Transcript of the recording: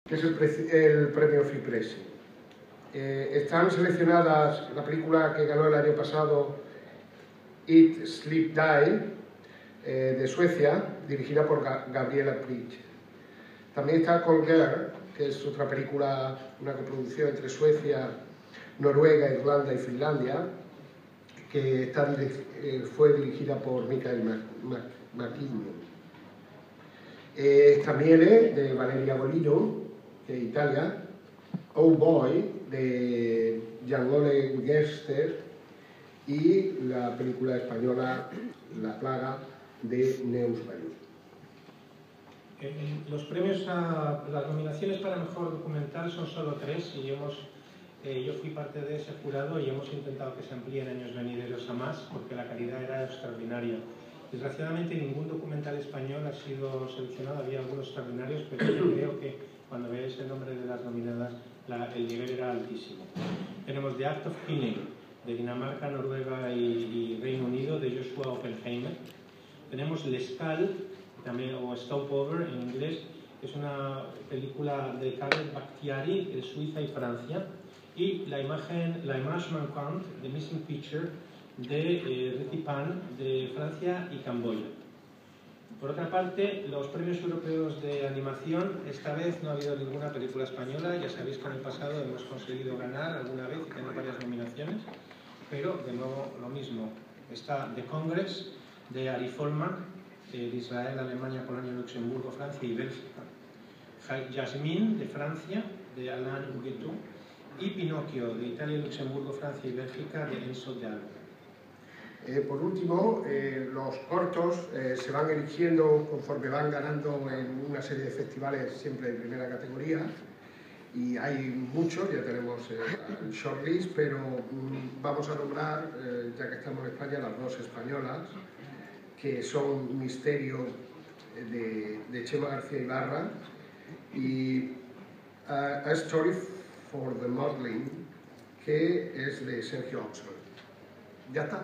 que es el premio FIPRESI. Están seleccionadas la película que ganó el año pasado, Eat, Sleep, Die, de Suecia, dirigida por Gabriela Pritch. También está Cold Girl, que es otra película, una coproducción entre Suecia, Noruega, Irlanda y Finlandia, que fue dirigida por Mikael Macchino. Está Miele, de Valeria Golino, de Italia, Oh Boy, de Jean-Ole Gester, y la película española La Plaga, de Neus Bayún. Los premios las nominaciones para mejor documental son solo 3 y yo fui parte de ese jurado y hemos intentado que se amplíen años venideros a más porque la calidad era extraordinaria. Desgraciadamente ningún documental español ha sido seleccionado, había algunos extraordinarios, pero yo creo que cuando veáis el nombre de las nominadas el nivel era altísimo. Tenemos The Act of Killing, de Dinamarca, Noruega y Reino Unido, de Joshua Oppenheimer. Tenemos L'Escale, también, o Stopover en inglés, que es una película de Khaled Bakhtiari, de Suiza y Francia, y la Image Manquante, de Missing Picture, de Retipan, de Francia y Camboya. Por otra parte, los premios europeos de animación, esta vez no ha habido ninguna película española. Ya sabéis que en el pasado hemos conseguido ganar alguna vez y tener varias nominaciones, pero de nuevo lo mismo. Está The Congress, de Ari Folman, de Israel, Alemania, Polonia, Luxemburgo, Francia y Bélgica. Jasmine, de Francia, de Alain Huguetou, y Pinocchio, de Italia, Luxemburgo, Francia y Bélgica, de Enzo de Alba. Por último, los cortos se van eligiendo conforme van ganando en una serie de festivales siempre de primera categoría, y hay muchos, ya tenemos el shortlist, pero vamos a nombrar, ya que estamos en España, las 2 españolas, que son Misterio, de Chema García Ibarra, y A Story for the Modeling, que es de Sergio Oxford. Ya está.